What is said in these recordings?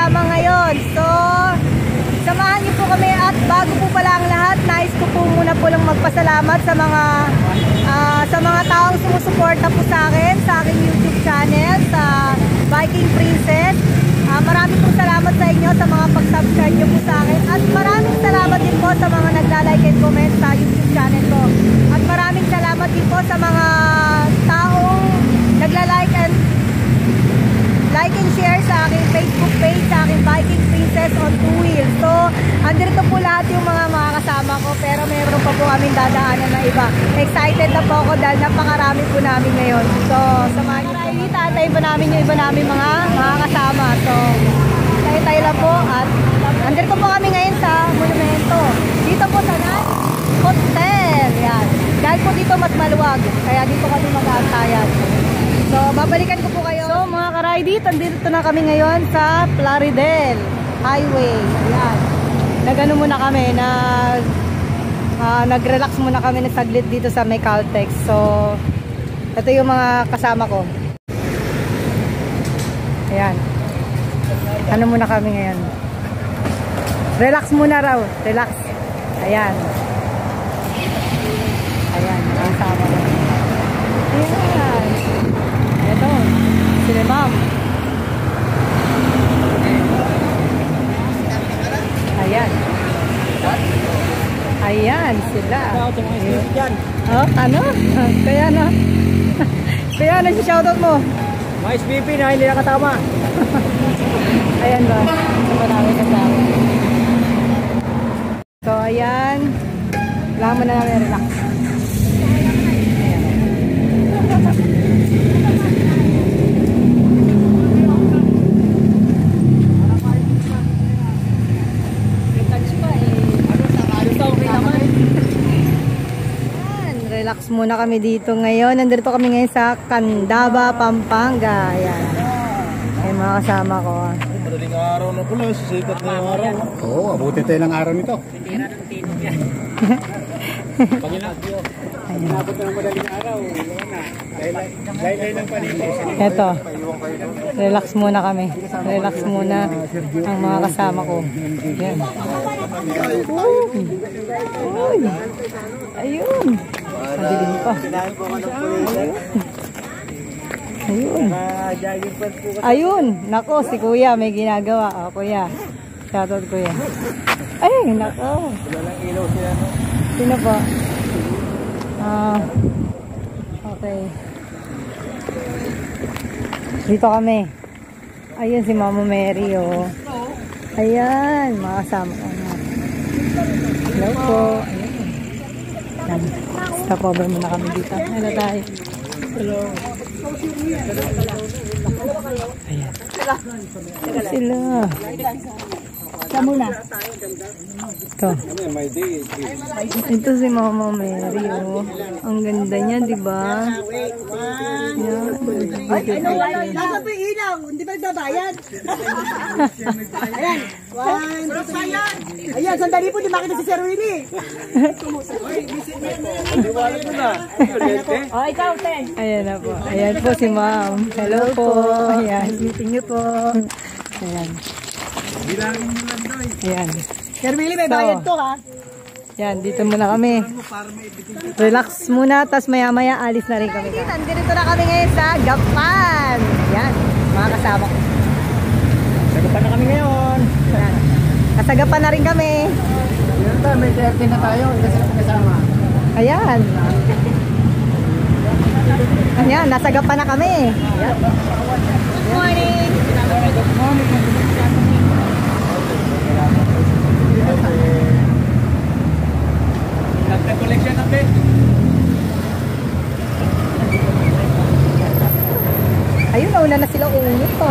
kasama ngayon. So, samahan niyo po kami at bago po pala ang lahat, nais ko po muna po lang magpasalamat sa mga taong sumusuporta po sa aking YouTube channel, sa Viking Princess. Maraming pong salamat sa inyo sa mga pag-subscribe nyo po sa akin. At maraming salamat din po sa mga nagla-like and comment sa YouTube channel ko. At maraming salamat din po sa mga taong nagla-like and share sa aking Facebook page, sa aking Viking Princess on Two Wheels. So, andito po lahat yung mga kasama ko, pero mayroon pa po kaming dadaanan na iba. Excited na po ako dahil napakarami po namin ngayon. So, samahan niyo po. Tatay pa namin yung iba namin mga kasama. So, tayo lang po at andito po kami ngayon sa monumento. Dito po sa hotel. Yan. Dahil po dito mas maluwag, kaya dito kami mag-aantayan. So, babalikan ko po kayo. So, mga ka-ride, andito na kami ngayon sa Plaridel Highway. Ayan. Nag-ano muna kami, nag-relax muna kami na saglit dito sa may Caltex. So, ito yung mga kasama ko. Ayan. Ano muna kami ngayon? Relax muna raw. Relax. Ayan. Ayan. Kasama ko. Ayan. Ito, sila ma'am. Ayan. Ayan sila. Oh, ano? Kaya na. Kaya na si shoutout mo. Mga SPP na hindi nakatama. Ayan ba? So, marami kasama. So, ayan. Kailangan mo na namin relax. Relax muna kami dito ngayon. Nandito kami ngayon sa Candaba, Pampanga. Ayan. Ay mga kasama ko. Madaling araw na pula. Sisikat na yung araw. Oo, abuti tayo ng araw nito. Tira ng tito niya. Pangilagyo. Inabot ng madaling araw. Laylay ng panitis. Eto. Relax muna kami. Relax muna ang mga kasama ko. Ayan. Uy. Ayun. Madilim pa. Ayun. Ayun. Nako, si kuya may ginagawa. O, kuya. Shoutout kuya. Ay, nako. Sino po? Okay. Dito kami. Ayun si Mama Mary, oh. Ayan, mga kasama ko. Hello po. Ayan. Stop over muna kami dito. Hello tayo. Hello. Ayan. Sila. Sila muna. Ito. Ito si Mama Mary, oh. Ang ganda niya, di ba? Yan. Nasa po yung ilaw, hindi ba nagbabayad? Ayan. Ayan, sandali po, di makita si Sir Willie. Oh, ikaw, Ten. Ayan na po. Ayan po si Ma'am. Hello po. Ayan. Meeting niyo po. Ayan. Ayan. Sir Willie, may bayad to, ha? Yan, dito muna kami. Relax muna, tas maya-maya alis na rin kami. Nandito na kami ngayon sa Gapan. Yan, mga kasama ko. Sagapan na kami ngayon. Yan. Kasagapan na rin kami. May 30 na tayo. Kasi kasama. Ayan. Ayan, nasagapan na kami. Ayan. Good morning. Good morning. Collection natin. Ayun, nauna na sila unit po.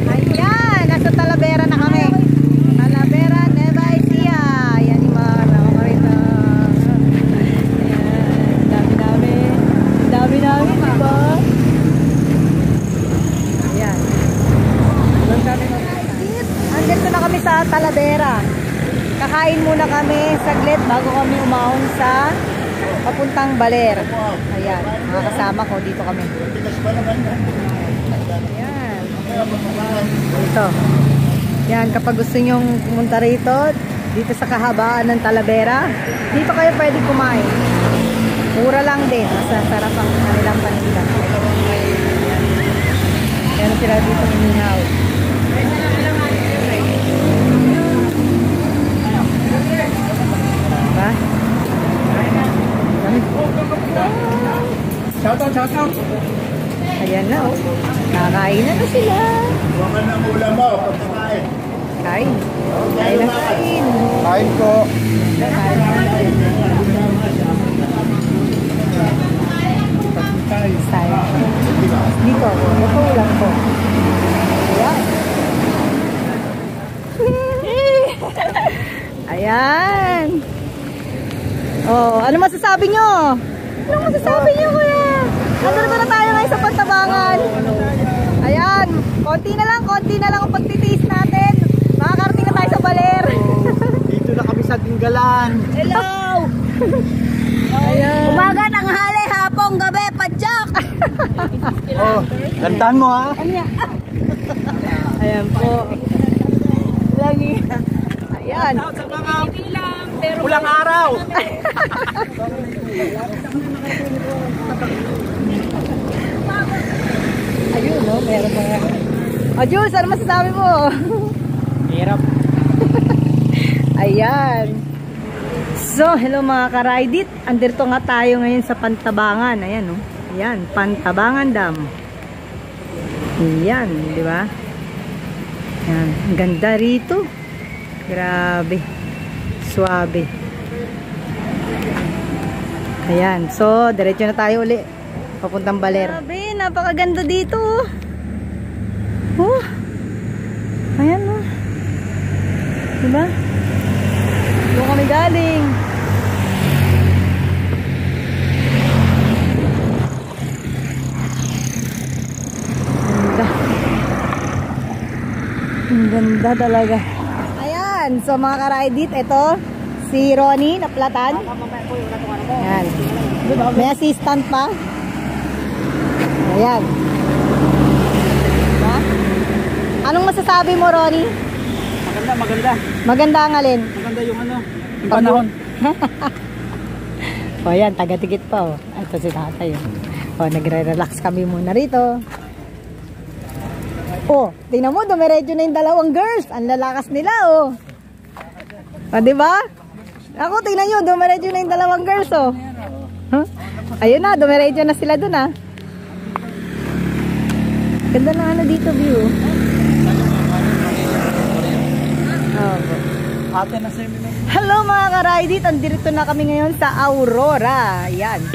Ayan, nasa Talavera na kami. Talavera, Nueva Ecija. Ayan, yung mga nakakarita. Ayan, dami namin, diba? Ayan. Andito na kami sa Talavera. Kakain muna kami saglit bago kami umahon sa papuntang Baler. Ayan, mga kasama ko, dito kami. Ayan. Ito. Yan, kapag gusto nyong pumunta rito, dito sa kahabaan ng Talavera, dito kayo pwede kumain. Mura lang din. Masasarap ang kanilang paninda. Yan sila dito inihaw. Diba? Shout out. Ayan na, oh. Kakain na sila. Huwag ka ng ulam mo, pagkakain. Kain. Kain na kain. Kain ko. Style. Dito ako. Ito ulam ko. Ayan. Ayan. Oh, ano masasabi nyo? Ano masasabi nyo, kuya? Nandito na tayo ngayon sa Pantabangan. Ayan. Konti na lang ang pagtitiis natin. Makakarating na tayo sa Baler. Dito na kami sa Tinggalan. Hello! Ayan. Umaga, tanghali, hapon, gabi, padyak! Oh, gantahan mo ha. Ayan po. Lagi. Ayan. Pulang araw. Ayun, no? Meron pa nga. O, Jules, ano masasabi mo? Hirap. Ayan. So, hello mga ka-Ride-It. Andito nga tayo ngayon sa Pantabangan. Ayan, no? Ayan, Pantabangan Dam. Ayan, di ba? Ayan, ang ganda rito. Grabe. Suabe. Ayan, so, diretso na tayo uli. Papuntang Baler. Grabe, napakaganda dito. Oh. Ayan, no? Diba? Doon kami galing. Ganda. Ang ganda talaga. Ayan. So mga ka-Ride-It, ito si Ronnie Naplatan. Ayan. May assistant pa. Ayan. Diba? Anong masasabi mo, Ronnie? Maganda. Maganda ang alin? Maganda yung ano, yung panahon. O yan, taga-tikit pa o. Ito si tatay o. O, nagre-relax kami muna rito. O, tingnan mo, dumiretso na yung dalawang girls. Ang lalakas nila o. O, diba? Ako, tingnan nyo, dumiretso na yung dalawang girls o. Huh? Ayun na, dumiretso na sila dun ha. Ganda na ano dito view. Ate na sa'yo. Hello mga ka-Ride-It, andito na kami ngayon sa Aurora. Ayan,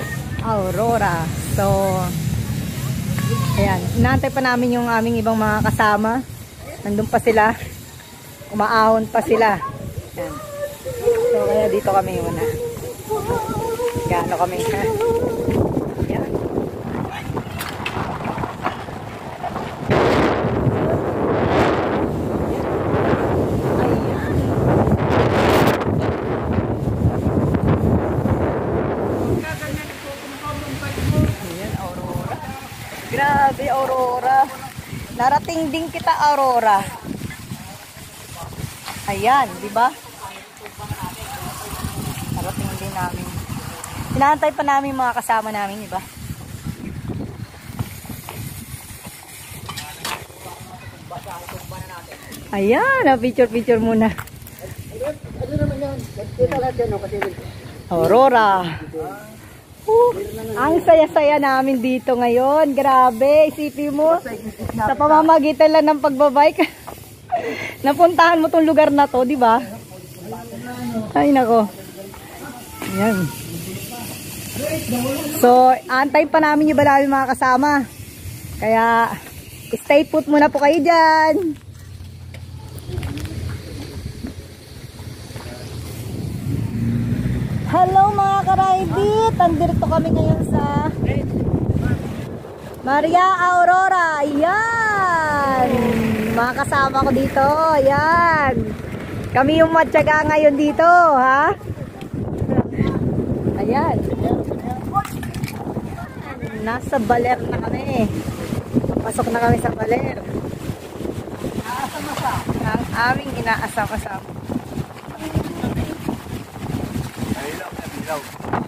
Aurora. So, ayan, inaantay pa namin yung aming ibang mga kasama. Nandun pa sila, umaahon pa sila. Ayan. So, kaya dito kami muna. Gano kami. Ayan. Grabe, Aurora. Narating din kita, Aurora. Ayan, di ba? Narating din namin. Inaantay pa namin mga kasama namin, di ba? Ayan, picture-picture muna. Aurora. Ang saya-saya namin dito ngayon. Grabe, isipin mo. Sa pamamagitan lang ng pagbabike. Napuntahan mo tong lugar na to, di ba? Ay, nako. Ayan. So, antay pa namin yung namin mga kasama. Kaya, stay put muna po kayo dyan. Hello mga ka-Ride-It! Andito kami ngayon sa Maria Aurora. Ayan! Mga kasama ko dito. Ayan! Kami yung matyaga ngayon dito, ha? Ayan. Nasa Baler na kami. Pasok na kami sa Baler. aming inaasam-asam.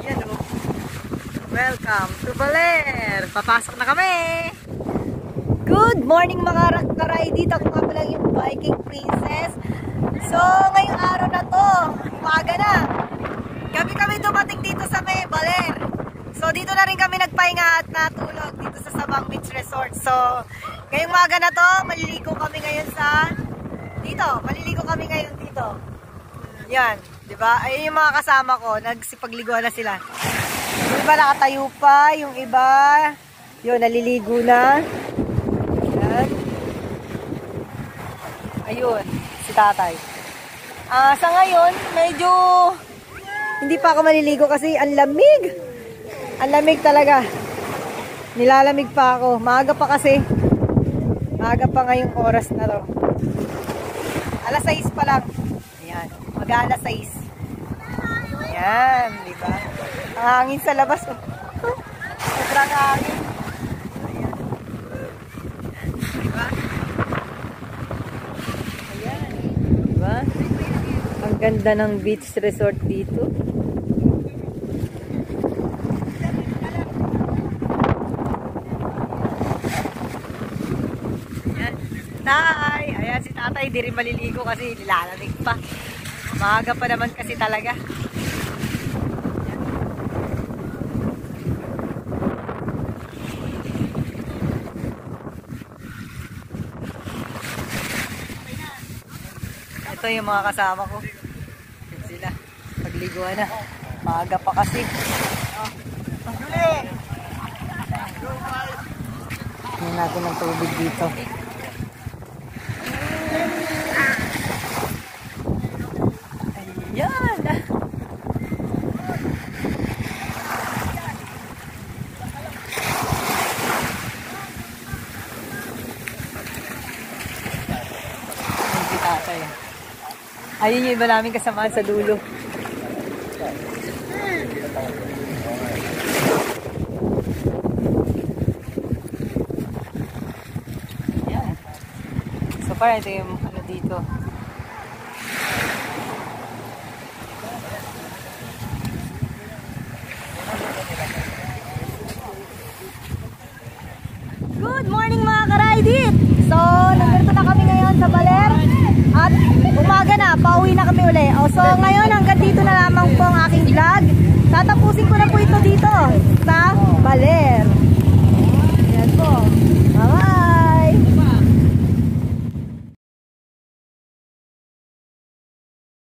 Yan o. Welcome to Baler. Papasok na kami. Good morning mga karay. Dito ako nga pala yung Viking Princess. So, ngayong araw na to, umaga na. Kami dumating dito sa may Baler. So, dito na rin kami nagpahinga at natulog dito sa Sabang Beach Resort. So, ngayong umaga na to, maliligo kami ngayon Maliligo kami ngayon dito. Yan, di ba? Ayun yung mga kasama ko, nagsipagliguan na sila. Yung iba nakatayo pa, yung iba, yun, naliligo na. Yan. Ayun, si tatay. Sa ngayon, medyo hindi pa ako maliligo kasi ang lamig. Ang lamig talaga. Nilalamig pa ako. Maaga pa kasi. Maaga pa ngayong oras na to. Alas 6 pa lang. Ayan. Mag-alas 6. Ayan. Diba? Ang hangin sa labas. Sobrang hangin. Ayan. Diba? Ayan. Diba? Ang ganda ng beach resort dito. Tay! Ayan si tatay, di rin maliligo kasi nilalamig pa. Maaga pa naman kasi talaga. Ito yung mga kasama ko. Yan sila. Pagliguan na. Maaga pa kasi. Tingnan natin ang tubig dito. Yan! Ayun yung iba namin kasamaan sa dulo. Yan. So far, ito yung ano dito. Good morning mga karaydit! So, nandito na kami ngayon sa Baler at umaga na, pauwi na kami uli. So, ngayon hanggang dito na lamang po ang aking vlog. Tatapusin ko na po ito dito sa